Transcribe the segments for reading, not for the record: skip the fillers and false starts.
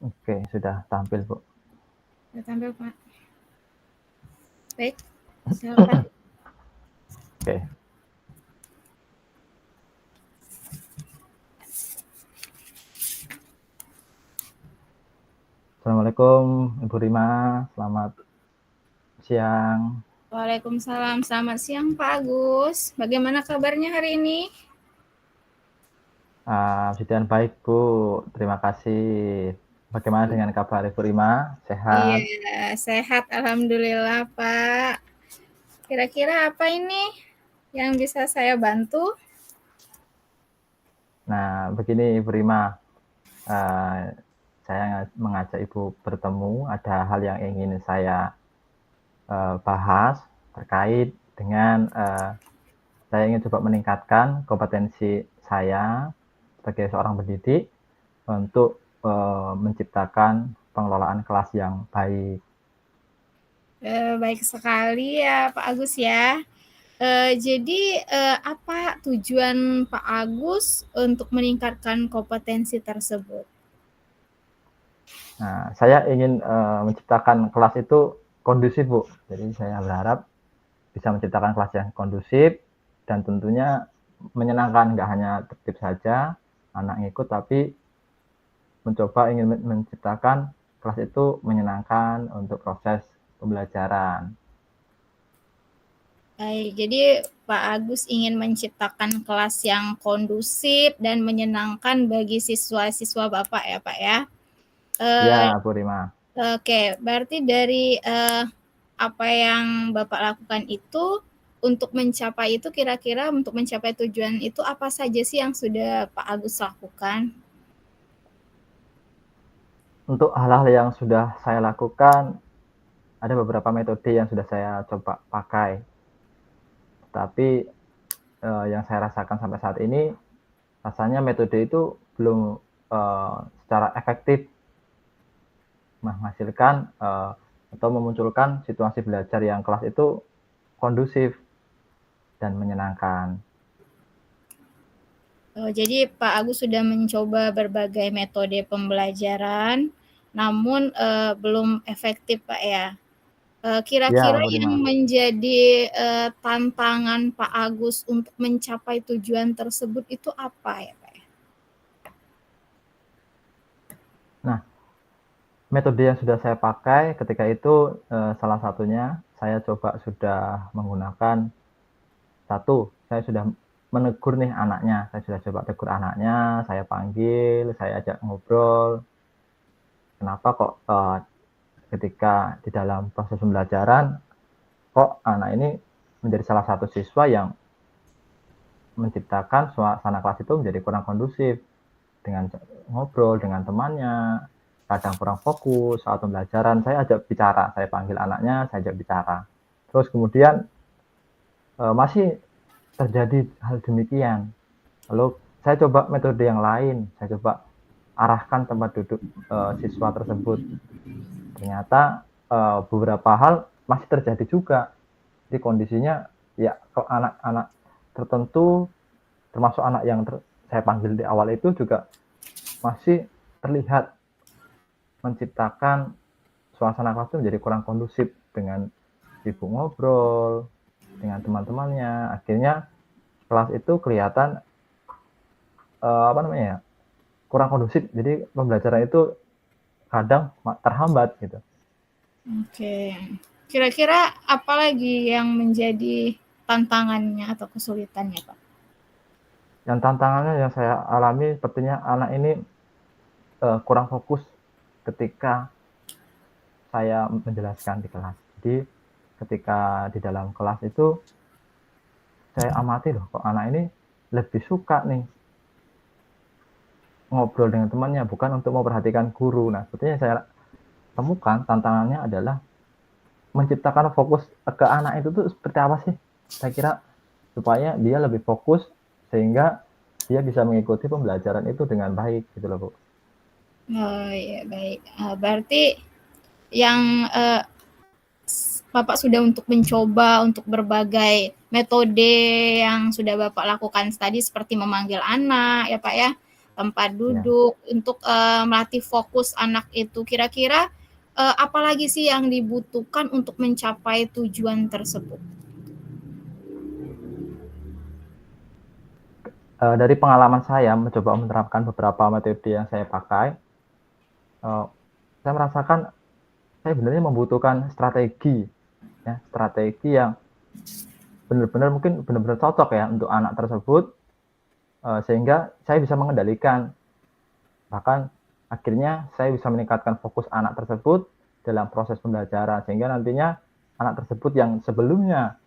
Oke, sudah tampil, Bu. Sudah tampil, Pak. Baik, silakan. Oke. Assalamualaikum, Ibu Rima. Selamat siang. Waalaikumsalam. Selamat siang, Pak Agus. Bagaimana kabarnya hari ini? Puji Tuhan baik, Bu. Terima kasih. Bagaimana dengan kabar Ibu Rima? Sehat? Iya, sehat. Alhamdulillah, Pak. Kira-kira apa ini yang bisa saya bantu? Nah, begini Ibu Rima. Saya mengajak Ibu bertemu. Ada hal yang ingin saya bahas terkait dengan saya ingin coba meningkatkan kompetensi saya sebagai seorang pendidik untuk menciptakan pengelolaan kelas yang baik. Baik sekali ya, Pak Agus ya. Jadi apa tujuan Pak Agus untuk meningkatkan kompetensi tersebut? Nah, saya ingin menciptakan kelas itu kondusif, Bu. Jadi saya berharap bisa menciptakan kelas yang kondusif dan tentunya menyenangkan, nggak hanya tertib saja anak ngikut, tapi mencoba ingin menciptakan kelas itu menyenangkan untuk proses pembelajaran. Baik, jadi Pak Agus ingin menciptakan kelas yang kondusif dan menyenangkan bagi siswa-siswa Bapak ya, Pak ya. Ya, Bu Rima. Oke, berarti dari apa yang Bapak lakukan itu untuk mencapai itu kira-kira untuk mencapai tujuan itu apa saja sih yang sudah Pak Agus lakukan? Untuk hal-hal yang sudah saya lakukan, ada beberapa metode yang sudah saya coba pakai. Tapi yang saya rasakan sampai saat ini, rasanya metode itu belum secara efektif menghasilkan atau memunculkan situasi belajar yang kelas itu kondusif dan menyenangkan. Jadi Pak Agus sudah mencoba berbagai metode pembelajaran, namun belum efektif Pak ya. Ya, Kira-kira Bu yang Rima. menjadi tantangan Pak Agus untuk mencapai tujuan tersebut itu apa ya Pak ya? Nah, metode yang sudah saya pakai ketika itu salah satunya saya coba sudah menggunakan satu, saya sudah menegur nih anaknya, saya sudah coba tegur anaknya, saya panggil, saya ajak ngobrol, kenapa kok ketika di dalam proses pembelajaran, kok anak ini menjadi salah satu siswa yang menciptakan suasana kelas itu menjadi kurang kondusif dengan ngobrol dengan temannya, kadang kurang fokus saat pembelajaran. Saya ajak bicara, saya panggil anaknya, saya ajak bicara. Terus kemudian masih terjadi hal demikian. Lalu saya coba metode yang lain, saya coba arahkan tempat duduk siswa tersebut. Ternyata beberapa hal masih terjadi juga. Jadi kondisinya ya kalau anak-anak tertentu termasuk anak yang saya panggil di awal itu juga masih terlihat menciptakan suasana kelas itu menjadi kurang kondusif dengan sibuk ngobrol dengan teman-temannya. Akhirnya kelas itu kelihatan apa namanya ya, kurang kondusif. Jadi pembelajaran itu kadang terhambat gitu. Oke. Kira-kira apa lagi yang menjadi tantangannya atau kesulitannya Pak? Yang tantangannya yang saya alami sepertinya anak ini kurang fokus ketika saya menjelaskan di kelas. Jadi ketika di dalam kelas itu saya amati loh kok anak ini lebih suka nih ngobrol dengan temannya bukan untuk memperhatikan guru. Nah, sebetulnya saya temukan tantangannya adalah menciptakan fokus ke anak itu tuh seperti apa sih? Saya kira supaya dia lebih fokus sehingga dia bisa mengikuti pembelajaran itu dengan baik gitu loh, Bu. Oh ya baik. Berarti yang Bapak sudah untuk mencoba untuk berbagai metode yang sudah Bapak lakukan tadi seperti memanggil anak ya Pak ya. tempat Ya. duduk, untuk melatih fokus anak itu. Kira-kira apalagi sih yang dibutuhkan untuk mencapai tujuan tersebut? Dari pengalaman saya mencoba menerapkan beberapa metode yang saya pakai, saya merasakan saya benar-benar membutuhkan strategi, ya, strategi yang benar-benar mungkin benar-benar cocok ya untuk anak tersebut, sehingga saya bisa mengendalikan. Bahkan akhirnya saya bisa meningkatkan fokus anak tersebut dalam proses pembelajaran, sehingga nantinya anak tersebut yang sebelumnya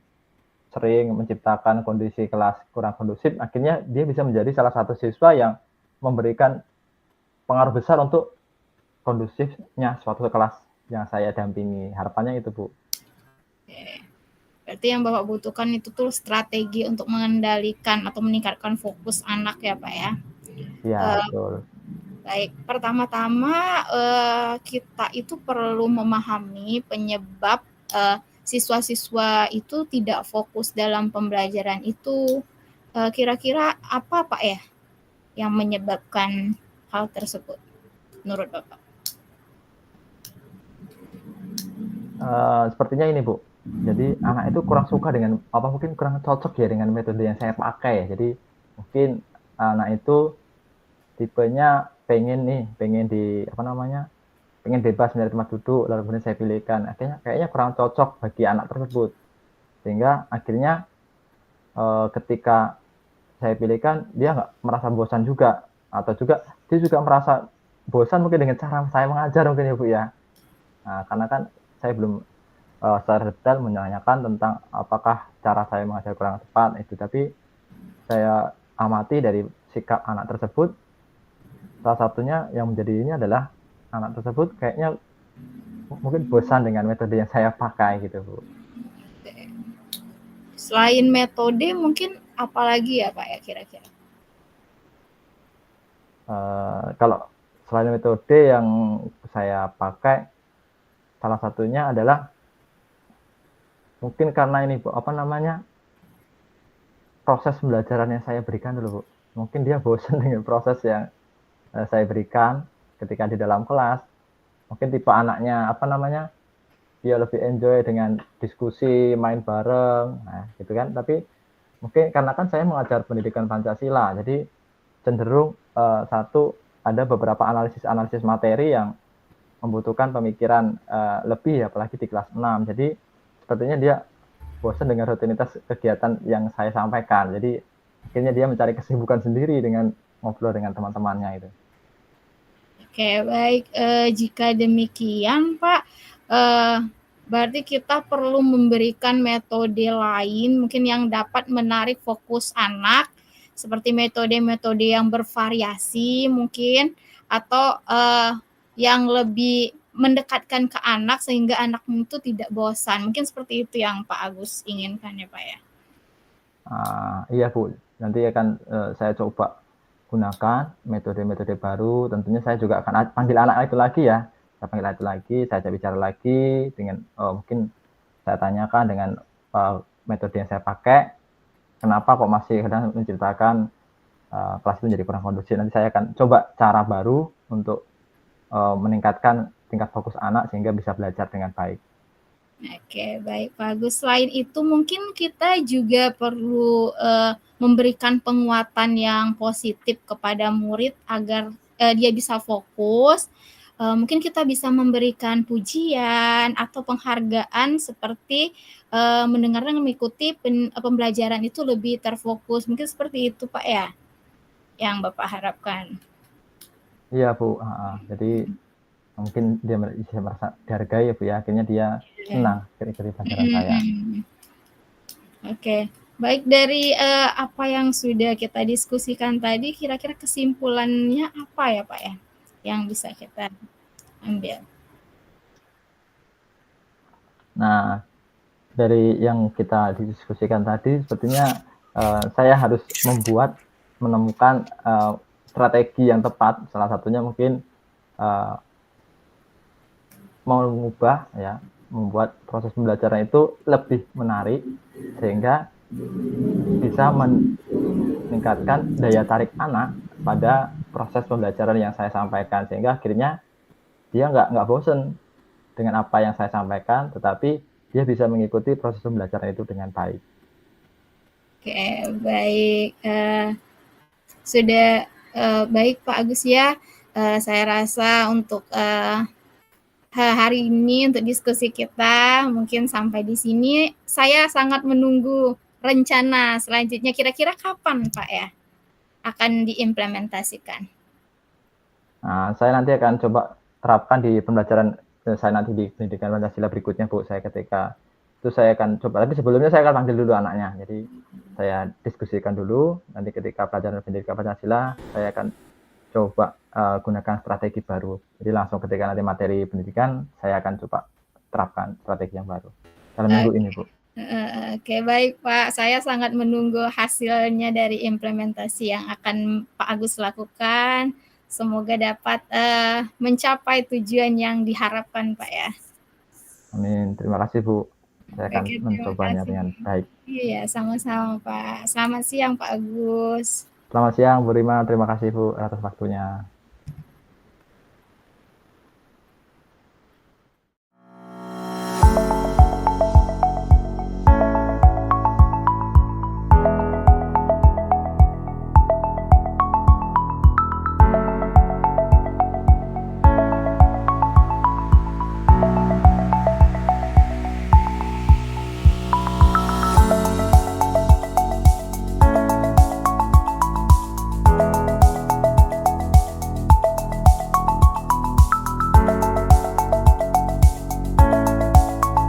sering menciptakan kondisi kelas kurang kondusif, akhirnya dia bisa menjadi salah satu siswa yang memberikan pengaruh besar untuk kondusifnya suatu kelas yang saya dampingi. Harapannya itu, Bu. Berarti yang Bapak butuhkan itu tuh strategi untuk mengendalikan atau meningkatkan fokus anak ya Pak ya? Iya, betul. Baik, pertama-tama kita itu perlu memahami penyebab siswa-siswa itu tidak fokus dalam pembelajaran itu. Kira-kira apa Pak ya yang menyebabkan hal tersebut menurut Bapak? Sepertinya ini, Bu. Jadi anak itu kurang suka dengan mungkin kurang cocok ya dengan metode yang saya pakai ya. Jadi mungkin anak itu tipenya pengen pengen bebas mencari tempat duduk, lalu kemudian saya pilihkan. Akhirnya kayaknya kurang cocok bagi anak tersebut. Sehingga akhirnya ketika saya pilihkan, dia nggak merasa bosan juga. Atau juga dia juga merasa bosan mungkin dengan cara saya mengajar mungkin ya, Bu ya. Nah, karena kan saya belum secara detail menanyakan tentang apakah cara saya mengajar kurang tepat itu, tapi saya amati dari sikap anak tersebut, salah satunya yang menjadi ini adalah anak tersebut kayaknya mungkin bosan dengan metode yang saya pakai gitu, Bu. Selain metode mungkin apalagi ya Pak ya kira-kira? Kalau selain metode yang saya pakai, salah satunya adalah mungkin karena ini, Bu, proses pembelajaran yang saya berikan dulu, Bu. Mungkin dia bosan dengan proses yang saya berikan ketika di dalam kelas. Mungkin tipe anaknya dia lebih enjoy dengan diskusi, main bareng, nah gitu kan. Tapi mungkin karena kan saya mengajar pendidikan Pancasila, jadi cenderung ada beberapa analisis materi yang membutuhkan pemikiran lebih, apalagi di kelas 6. Jadi sepertinya dia bosan dengan rutinitas kegiatan yang saya sampaikan. Jadi akhirnya dia mencari kesibukan sendiri dengan ngobrol dengan teman-temannya itu. Oke, baik. Jika demikian, Pak, berarti kita perlu memberikan metode lain mungkin yang dapat menarik fokus anak, seperti metode-metode yang bervariasi mungkin, atau yang lebih mendekatkan ke anak sehingga anak itu tidak bosan. Mungkin seperti itu yang Pak Agus inginkan ya, Pak ya? Iya, Bu. Nanti akan saya coba gunakan metode-metode baru. Tentunya saya juga akan panggil anak itu lagi ya. Saya panggil anak itu lagi, saya ajak bicara lagi dengan mungkin saya tanyakan dengan metode yang saya pakai, kenapa kok masih kadang menciptakan kelas itu menjadi kurang kondusif. Nanti saya akan coba cara baru untuk meningkatkan tingkat fokus anak sehingga bisa belajar dengan baik. Oke, baik Pak Agus. Selain itu mungkin kita juga perlu memberikan penguatan yang positif kepada murid agar dia bisa fokus. Mungkin kita bisa memberikan pujian atau penghargaan seperti mendengar dan mengikuti pembelajaran itu lebih terfokus. Mungkin seperti itu Pak ya, yang Bapak harapkan. Iya, Bu. Jadi mungkin dia bisa merasa dihargai ya, Bu ya. Akhirnya dia senang ikuti pelajaran saya. Oke, baik dari apa yang sudah kita diskusikan tadi, kira-kira kesimpulannya apa ya Pak ya, yang bisa kita ambil? Nah, dari yang kita diskusikan tadi, sepertinya saya harus menemukan strategi yang tepat. Salah satunya mungkin membuat proses pembelajaran itu lebih menarik sehingga bisa meningkatkan daya tarik anak pada proses pembelajaran yang saya sampaikan, sehingga akhirnya dia nggak bosen dengan apa yang saya sampaikan, tetapi dia bisa mengikuti proses pembelajaran itu dengan baik. Oke, baik. Sudah baik Pak Agus ya. Saya rasa untuk hari ini untuk diskusi kita mungkin sampai di sini. Saya sangat menunggu rencana selanjutnya. Kira-kira kapan Pak ya akan diimplementasikan? Nah, saya nanti akan coba terapkan di pembelajaran saya nanti di pendidikan Pancasila berikutnya, Bu. Saya ketika itu saya akan coba. Tapi sebelumnya saya akan panggil dulu anaknya. Jadi saya diskusikan dulu. Nanti ketika pelajaran pendidikan Pancasila, saya akan coba gunakan strategi baru. Jadi langsung ketika nanti materi pendidikan, saya akan coba terapkan strategi yang baru. Dalam minggu ini, Bu. Oke, baik Pak. Saya sangat menunggu hasilnya dari implementasi yang akan Pak Agus lakukan. Semoga dapat mencapai tujuan yang diharapkan Pak ya. Amin. Terima kasih, Bu. Saya akan Oke, terima mencobanya kasih. dengan baik. Iya, sama-sama Pak. Selamat siang Pak Agus. Selamat siang, Bu Rima. Terima kasih, Bu, atas waktunya.